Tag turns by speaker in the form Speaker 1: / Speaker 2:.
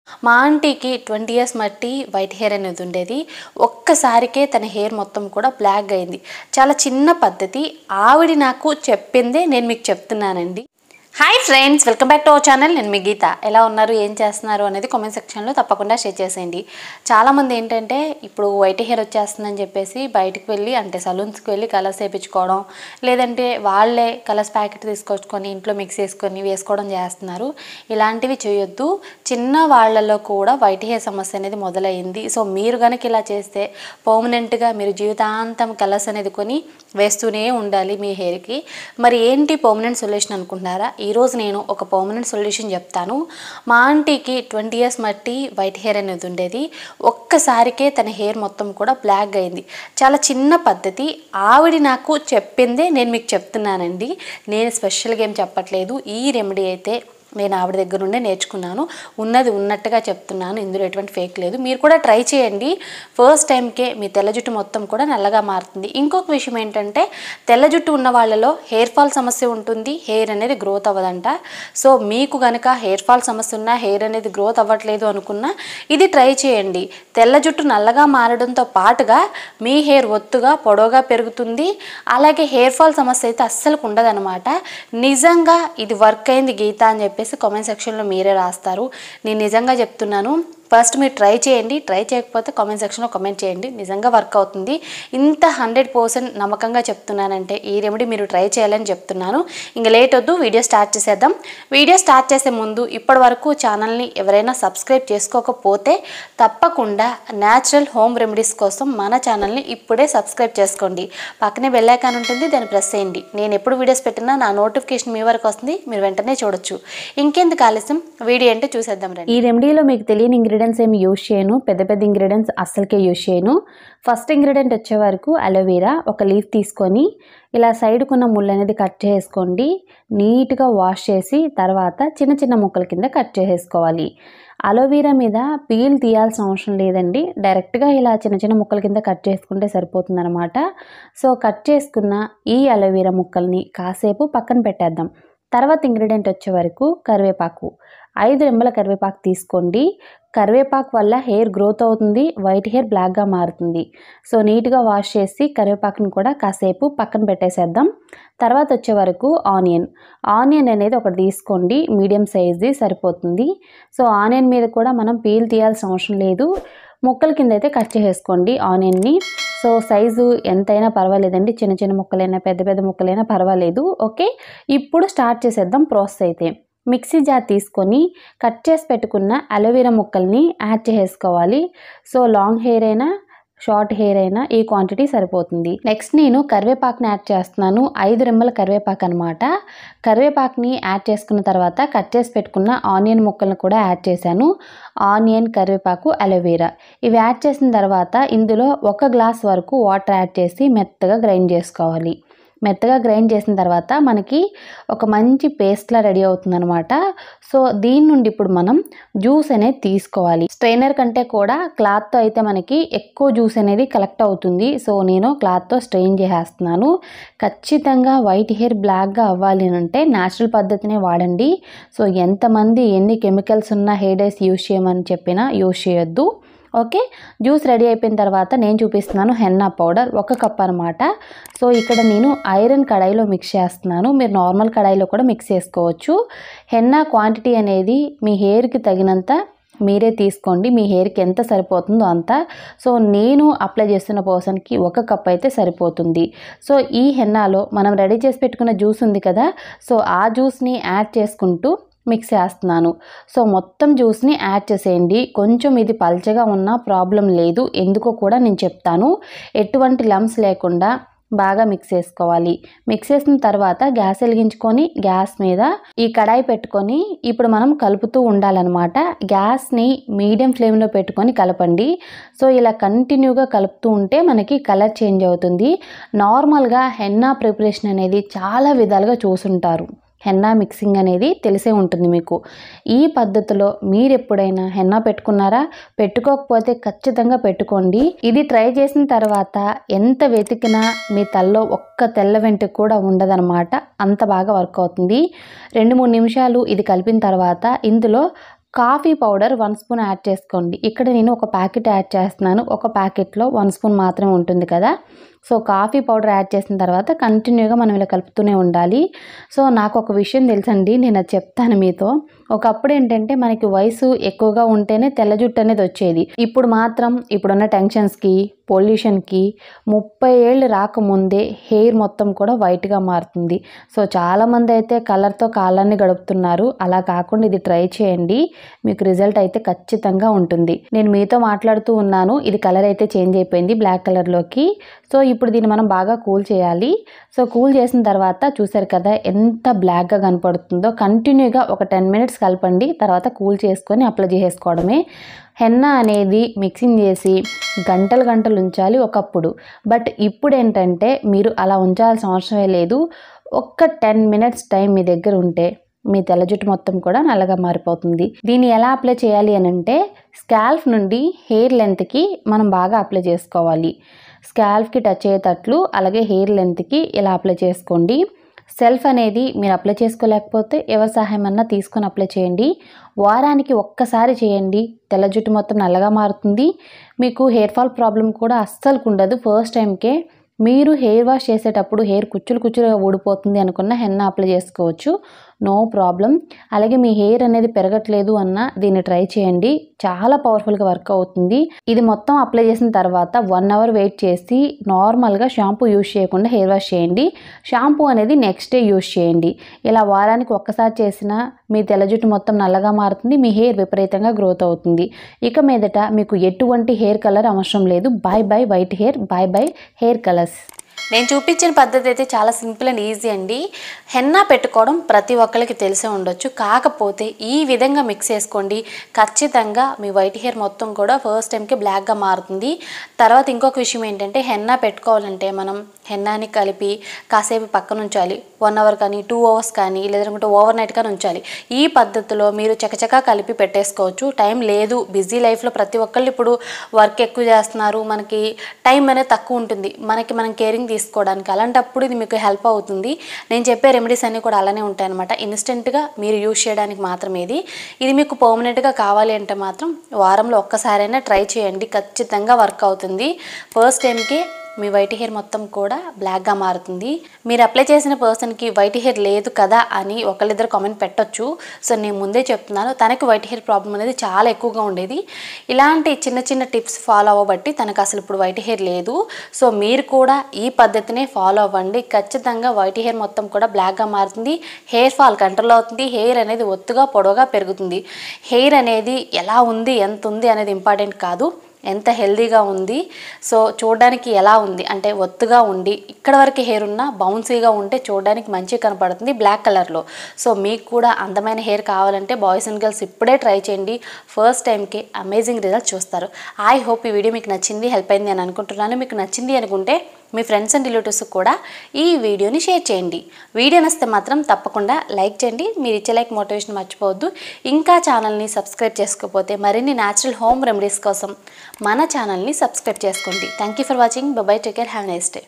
Speaker 1: మా ఆంటీకి 20 ఇయర్స్ మట్టి వైట్ హెయిర్ అనేది ఉండేది. ఒక్కసారికే తన హెయిర్ మొత్తం కూడా బ్లాక్ అయింది. చాలా చిన్న పద్ధతి. ఆవిడ నాకు చెప్పిందే నేను మీకు చెప్తున్నానండి. Hi friends, welcome back to our channel. నేను మీ గీత. ఎలా ఉన్నారు, ఏం చేస్తున్నారు అనేది కామెంట్ సెక్షన్లో తప్పకుండా షేర్ చేసేయండి. చాలామంది ఏంటంటే ఇప్పుడు వైట్ హెయిర్ వచ్చేస్తుందని చెప్పేసి బయటికి వెళ్ళి అంటే సలూన్స్కి వెళ్ళి కలర్స్ వేయించుకోవడం, లేదంటే వాళ్ళే కలర్స్ ప్యాకెట్ తీసుకొచ్చుకొని ఇంట్లో మిక్స్ చేసుకొని వేసుకోవడం చేస్తున్నారు. ఇలాంటివి చేయొద్దు. చిన్న వాళ్ళలో కూడా వైట్ హెయిర్ సమస్య అనేది మొదలైంది. సో మీరు కనుక ఇలా చేస్తే పర్మనెంట్గా మీరు జీవితాంతం కలర్స్ అనేది కొని వేస్తూనే ఉండాలి మీ హెయిర్కి. మరి ఏంటి పర్మనెంట్ సొల్యూషన్ అనుకుంటున్నారా? ఈరోజు నేను ఒక పర్మనెంట్ సొల్యూషన్ చెప్తాను. మా ఆంటీకి 20 ఇయర్స్ మట్టి వైట్ హెయిర్ అనేది ఉండేది. ఒక్కసారికే తన హెయిర్ మొత్తం కూడా బ్లాక్ అయింది. చాలా చిన్న పద్ధతి. ఆవిడ నాకు చెప్పిందే నేను మీకు చెప్తున్నానండి. నేను స్పెషల్గా ఏం చెప్పట్లేదు. ఈ రెమెడీ అయితే నేను ఆవిడ దగ్గర నుండే నేర్చుకున్నాను. ఉన్నది ఉన్నట్టుగా చెప్తున్నాను. ఇందులో ఎటువంటి ఫేక్ లేదు. మీరు కూడా ట్రై చేయండి. ఫస్ట్ టైంకే మీ తెల్ల జుట్టు మొత్తం కూడా నల్లగా మారుతుంది. ఇంకొక విషయం ఏంటంటే తెల్ల జుట్టు ఉన్న వాళ్ళలో హెయిర్ ఫాల్ సమస్య ఉంటుంది. హెయిర్ అనేది గ్రోత్ అవ్వదంట. సో మీకు కనుక హెయిర్ ఫాల్ సమస్య ఉన్నా, హెయిర్ అనేది గ్రోత్ అవ్వట్లేదు అనుకున్నా ఇది ట్రై చేయండి. తెల్ల జుట్టు నల్లగా మారడంతో పాటుగా మీ హెయిర్ ఒత్తుగా పొడవుగా పెరుగుతుంది. అలాగే హెయిర్ ఫాల్ సమస్య అయితే అస్సలు ఉండదన్నమాట. నిజంగా ఇది వర్క్ అయింది గీత అని చెప్పేసి కామెంట్ సెక్షన్లో మీరే రాస్తారు. నేను నిజంగా చెప్తున్నాను. ఫస్ట్ మీరు ట్రై చేయండి. ట్రై చేయకపోతే కామెంట్ సెక్షన్లో కామెంట్ చేయండి. నిజంగా వర్క్ అవుతుంది. ఇంత 100% నమ్మకంగా చెప్తున్నానంటే ఈ రెమెడీ మీరు ట్రై చేయాలని చెప్తున్నాను. ఇంకా లేట్ వద్దు, వీడియో స్టార్ట్ చేసేద్దాం. వీడియో స్టార్ట్ చేసే ముందు ఇప్పటి వరకు ఛానల్ని ఎవరైనా సబ్స్క్రైబ్ చేసుకోకపోతే తప్పకుండా న్యాచురల్ హోమ్ రెమెడీస్ కోసం మన ఛానల్ని ఇప్పుడే సబ్స్క్రైబ్ చేసుకోండి. పక్కనే బెల్ ఐకాన్ ఉంటుంది, దాన్ని ప్రెస్ చేయండి. నేను ఎప్పుడు వీడియోస్ పెట్టినా నా నోటిఫికేషన్ మీ వరకు వస్తుంది. మీరు వెంటనే చూడొచ్చు. ఇంకెందుకు ఆలస్యం, వీడియో ఏంటో చూసేద్దాం రండి. ఈ రెమెడీలో మీకు తెలియని ఇంగ్రీడియంట్స్ ఏమి యూజ్ చేయను. పెద్ద పెద్ద ఇంగ్రీడియంట్స్ అస్సలకే యూజ్ చేయను. ఫస్ట్ ఇంగ్రీడియంట్ వచ్చే వరకు అలోవెరా ఒక లీఫ్ తీసుకొని ఇలా సైడ్కున్న ముళ్ళు అనేది కట్ చేసుకోండి. నీట్గా వాష్ చేసి తర్వాత చిన్న చిన్న ముక్కల కింద కట్ చేసేసుకోవాలి. అలోవెరా మీద పీల్ తీయాల్సిన అవసరం లేదండి. డైరెక్ట్గా ఇలా చిన్న చిన్న ముక్కల కింద కట్ చేసుకుంటే సరిపోతుందన్నమాట. సో కట్ చేసుకున్న ఈ అలోవెరా ముక్కల్ని కాసేపు పక్కన పెట్టేద్దాం. తర్వాత ఇంగ్రీడియంట్ వచ్చే వరకు కరివేపాకు 5 రెమ్మల కరివేపాకు తీసుకోండి. కరివేపాకు వల్ల హెయిర్ గ్రోత్ అవుతుంది, వైట్ హెయిర్ బ్లాక్గా మారుతుంది. సో నీట్గా వాష్ చేసి కరివేపాకుని కూడా కాసేపు పక్కన పెట్టేసేద్దాం. తర్వాత వచ్చే వరకు ఆనియన్ అనేది ఒకటి తీసుకోండి. మీడియం సైజ్ది సరిపోతుంది. సో ఆనియన్ మీద కూడా మనం పీల్ తీయాల్సిన అవసరం లేదు. ముక్కల కింద అయితే కట్ చేసేసుకోండి ఆనియన్ని. సో సైజు ఎంతైనా పర్వాలేదండి. చిన్న చిన్న ముక్కలైనా పెద్ద పెద్ద ముక్కలైనా పర్వాలేదు. ఓకే, ఇప్పుడు స్టార్ట్ చేసేద్దాం ప్రాసెస్ అయితే. మిక్సీ జార్ తీసుకొని కట్ చేసి పెట్టుకున్న అలోవెరా ముక్కల్ని యాడ్ చేసుకోవాలి. సో లాంగ్ హెయిర్ అయినా షార్ట్ హెయిర్ అయినా ఈ క్వాంటిటీ సరిపోతుంది. నెక్స్ట్ నేను కరివేపాకుని యాడ్ చేస్తున్నాను. 5 రెమ్మల కరివేపాకు అనమాట. కరివేపాకుని యాడ్ చేసుకున్న తర్వాత కట్ చేసి పెట్టుకున్న ఆనియన్ ముక్కలను కూడా యాడ్ చేశాను. ఆనియన్, కరివేపాకు, అలోవెరా ఇవి యాడ్ చేసిన తర్వాత ఇందులో 1 గ్లాస్ వరకు వాటర్ యాడ్ చేసి మెత్తగా గ్రైండ్ చేసుకోవాలి. మెత్తగా గ్రైండ్ చేసిన తర్వాత మనకి ఒక మంచి పేస్ట్లా రెడీ అవుతుందన్నమాట. సో దీని నుండి ఇప్పుడు మనం జ్యూస్ అనేది తీసుకోవాలి. స్ట్రైనర్ కంటే కూడా క్లాత్తో అయితే మనకి ఎక్కువ జ్యూస్ అనేది కలెక్ట్ అవుతుంది. సో నేను క్లాత్తో స్ట్రెయిన్ చేసేస్తున్నాను. ఖచ్చితంగా వైట్ హెయిర్ బ్లాక్గా అవ్వాలి అంటే న్యాచురల్ పద్ధతినే వాడండి. సో ఎంతమంది ఎన్ని కెమికల్స్ ఉన్న హెయిర్ డైస్ యూజ్ చేయమని చెప్పినా యూజ్ చేయొద్దు. ఓకే, జ్యూస్ రెడీ అయిపోయిన తర్వాత నేను చూపిస్తున్నాను హెన్నా పౌడర్ 1 కప్ అనమాట. సో ఇక్కడ నేను ఐరన్ కడాయిలో మిక్స్ చేస్తున్నాను. మీరు నార్మల్ కడాయిలో కూడా మిక్స్ చేసుకోవచ్చు. హెన్నా క్వాంటిటీ అనేది మీ హెయిర్కి తగినంత మీరే తీసుకోండి. మీ హెయిర్కి ఎంత సరిపోతుందో అంత. సో నేను అప్లై చేస్తున్న పర్సన్కి 1 కప్ అయితే సరిపోతుంది. సో ఈ హెన్నాలో మనం రెడీ చేసి పెట్టుకున్న జ్యూస్ ఉంది కదా, సో ఆ జ్యూస్ని యాడ్ చేసుకుంటూ మిక్స్ చేస్తున్నాను. సో మొత్తం జ్యూస్ని యాడ్ చేసేయండి. కొంచెం ఇది పల్చగా ఉన్నా ప్రాబ్లం లేదు. ఎందుకో కూడా నేను చెప్తాను. ఎటువంటి లమ్స్ లేకుండా బాగా మిక్స్ చేసుకోవాలి. మిక్స్ చేసిన తర్వాత గ్యాస్ వెలిగించుకొని గ్యాస్ మీద ఈ కడాయి పెట్టుకొని ఇప్పుడు మనం కలుపుతూ ఉండాలన్నమాట. గ్యాస్ని మీడియం ఫ్లేమ్లో పెట్టుకొని కలపండి. సో ఇలా కంటిన్యూగా కలుపుతూ ఉంటే మనకి కలర్ చేంజ్ అవుతుంది. నార్మల్గా హెన్నా ప్రిపరేషన్ అనేది చాలా విధాలుగా చూసుంటారు. హెన్నా మిక్సింగ్ అనేది తెలిసే ఉంటుంది మీకు. ఈ పద్ధతిలో మీరు ఎప్పుడైనా హెన్నా పెట్టుకున్నారా? పెట్టుకోకపోతే ఖచ్చితంగా పెట్టుకోండి. ఇది ట్రై చేసిన తర్వాత ఎంత వెతికినా మీ తలలో ఒక్క తెల్ల వెంట్రుక కూడా ఉండదన్నమాట. అంత బాగా వర్క్ అవుతుంది. 2-3 నిమిషాలు ఇది కలిపిన తర్వాత ఇందులో కాఫీ పౌడర్ 1 స్పూన్ యాడ్ చేసుకోండి. ఇక్కడ నేను ఒక ప్యాకెట్ యాడ్ చేస్తున్నాను. ఒక ప్యాకెట్లో 1 స్పూన్ మాత్రమే ఉంటుంది కదా. సో కాఫీ పౌడర్ యాడ్ చేసిన తర్వాత కంటిన్యూగా మనం ఇలా కలుపుతూనే ఉండాలి. సో నాకు ఒక విషయం తెలుసండి, నేను అది చెప్తాను మీతో. ఒకప్పుడు ఏంటంటే మనకి వయసు ఎక్కువగా ఉంటేనే తెల్ల జుట్టు అనేది వచ్చేది. ఇప్పుడు మాత్రం ఇప్పుడున్న టెన్షన్స్కి, పొల్యూషన్కి 30 ఏళ్ళు రాకముందే హెయిర్ మొత్తం కూడా వైట్గా మారుతుంది. సో చాలామంది అయితే కలర్తో కాలాన్ని గడుపుతున్నారు. అలా కాకుండా ఇది ట్రై చేయండి, మీకు రిజల్ట్ అయితే ఖచ్చితంగా ఉంటుంది. నేను మీతో మాట్లాడుతూ ఉన్నాను, ఇది కలర్ అయితే చేంజ్ అయిపోయింది బ్లాక్ కలర్లోకి. సో ఇప్పుడు దీన్ని మనం బాగా కూల్ చేయాలి. సో కూల్ చేసిన తర్వాత చూసారు కదా ఎంత బ్లాక్గా కనపడుతుందో. కంటిన్యూగా ఒక 10 మినిట్స్ కలపండి, తర్వాత కూల్ చేసుకొని అప్లై చేసుకోవడమే. హెన్నా అనేది మిక్సింగ్ చేసి గంటలు గంటలు ఉంచాలి ఒకప్పుడు. బట్ ఇప్పుడు ఏంటంటే మీరు అలా ఉంచాల్సిన అవసరమే లేదు. ఒక్క 10 మినిట్స్ టైం మీ దగ్గర ఉంటే మీ తెల్ల జుట్టు మొత్తం కూడా నల్లగా మారిపోతుంది. దీన్ని ఎలా అప్లై చేయాలి అని అంటే స్కాల్ఫ్ నుండి హెయిర్ లెంత్కి మనం బాగా అప్లై చేసుకోవాలి. స్కాల్ఫ్కి టచ్ అయ్యేటట్లు, అలాగే హెయిర్ లెంత్కి ఇలా అప్లై చేసుకోండి. సెల్ఫ్ అనేది మీరు అప్లై చేసుకోలేకపోతే ఎవరి సహాయం అన్నా తీసుకొని అప్లై చేయండి. వారానికి ఒక్కసారి చేయండి, తెల్ల జుట్టు మొత్తం నల్లగా మారుతుంది. మీకు హెయిర్ ఫాల్ ప్రాబ్లం కూడా అస్సలు ఉండదు. ఫస్ట్ టైంకే మీరు హెయిర్ వాష్ చేసేటప్పుడు హెయిర్ కుచ్చులుగా ఊడిపోతుంది అనుకున్న హెన్నా అప్లై చేసుకోవచ్చు, నో ప్రాబ్లం. అలాగే మీ హెయిర్ అనేది పెరగట్లేదు అన్న దీన్ని ట్రై చేయండి, చాలా పవర్ఫుల్గా వర్క్ అవుతుంది. ఇది మొత్తం అప్లై చేసిన తర్వాత 1 అవర్ వెయిట్ చేసి నార్మల్గా షాంపూ యూజ్ చేయకుండా హెయిర్ వాష్ చేయండి. షాంపూ అనేది నెక్స్ట్ డే యూజ్ చేయండి. ఇలా వారానికి ఒక్కసారి చేసినా మీ తెల్ల జుట్టు మొత్తం నల్లగా మారుతుంది, మీ హెయిర్ విపరీతంగా గ్రోత్ అవుతుంది. ఇక మీదట మీకు ఎటువంటి హెయిర్ కలర్ అవసరం లేదు. By by white hair, by by hair colours. నేను చూపించిన పద్ధతి అయితే చాలా సింపుల్ అండ్ ఈజీ అండి. హెన్నా పెట్టుకోవడం ప్రతి ఒక్కరికి తెలిసే ఉండొచ్చు. కాకపోతే ఈ విధంగా మిక్స్ చేసుకోండి, ఖచ్చితంగా మీ వైట్ హెయిర్ మొత్తం కూడా ఫస్ట్ టైంకి బ్లాక్గా మారుతుంది. తర్వాత ఇంకొక విషయం ఏంటంటే హెన్నా పెట్టుకోవాలంటే మనం హెన్నాని కలిపి కాసేపు పక్కన ఉంచాలి. 1 అవర్ కానీ 2 అవర్స్ కానీ, లేదంటే ఓవర్ నైట్ కానీ ఉంచాలి. ఈ పద్ధతిలో మీరు చకచకా కలిపి పెట్టేసుకోవచ్చు. టైం లేదు, బిజీ లైఫ్లో ప్రతి ఒక్కళ్ళు ఇప్పుడు వర్క్ ఎక్కువ చేస్తున్నారు, మనకి టైం అనేది తక్కువ ఉంటుంది మనం కేరింగ్ తీసుకోవడానికి. అలాంటప్పుడు ఇది మీకు హెల్ప్ అవుతుంది. నేను చెప్పే రెమెడీస్ అన్నీ కూడా అలానే ఉంటాయి అనమాట. ఇన్స్టెంట్గా మీరు యూజ్ చేయడానికి మాత్రమే ఇది మీకు పర్మనెంట్గా కావాలి అంటే మాత్రం వారంలో ఒక్కసారైనా ట్రై చేయండి, ఖచ్చితంగా వర్క్ అవుతుంది. ఫస్ట్ టైంకి మీ వైట్ హెయిర్ మొత్తం కూడా బ్లాక్గా మారుతుంది. మీరు అప్లై చేసిన పర్సన్కి వైట్ హెయిర్ లేదు కదా అని ఒకళ్ళిద్దరు కామెంట్ పెట్టొచ్చు. సో నేను ముందే చెప్తున్నాను, తనకి వైట్ హెయిర్ ప్రాబ్లం అనేది చాలా ఎక్కువగా ఉండేది. ఇలాంటి చిన్న చిన్న టిప్స్ ఫాలో అవ్వబట్టి తనకు అసలు ఇప్పుడు వైట్ హెయిర్ లేదు. సో మీరు కూడా ఈ పద్ధతినే ఫాలో అవ్వండి, ఖచ్చితంగా వైట్ హెయిర్ మొత్తం కూడా బ్లాక్గా మారుతుంది. హెయిర్ ఫాల్ కంట్రోల్ అవుతుంది, హెయిర్ అనేది ఒత్తుగా పొడవుగా పెరుగుతుంది. హెయిర్ అనేది ఎలా ఉంది, ఎంత ఉంది అనేది ఇంపార్టెంట్ కాదు, ఎంత హెల్దీగా ఉంది. సో చూడడానికి ఎలా ఉంది అంటే ఒత్తుగా ఉండి ఇక్కడ వరకు హెయిర్ ఉన్న బౌన్సీగా ఉంటే చూడడానికి మంచిగా కనపడుతుంది బ్లాక్ కలర్లో. సో మీకు కూడా అందమైన హెయిర్ కావాలంటే బాయ్స్ అండ్ గర్ల్స్ ఇప్పుడే ట్రై చేయండి, ఫస్ట్ టైంకి అమేజింగ్ రిజల్ట్ చూస్తారు. ఐ హోప్ ఈ వీడియో మీకు నచ్చింది, హెల్ప్ అయింది అని అనుకుంటున్నాను. మీకు నచ్చింది అనుకుంటే మీ ఫ్రెండ్స్ అండ్ రిలేటివ్స్ కూడా ఈ వీడియోని షేర్ చేయండి. వీడియో నచ్చితే మాత్రం తప్పకుండా లైక్ చేయండి. మీరు ఇచ్చే లైక్ మోటివేషన్ మర్చిపోవద్దు. ఇంకా ఛానల్ని సబ్స్క్రైబ్ చేసుకోకపోతే మరిన్ని న్యాచురల్ హోమ్ రెమెడీస్ కోసం మన ఛానల్ని సబ్స్క్రైబ్ చేసుకోండి. Thank you for watching. By by, take care, have a nice day.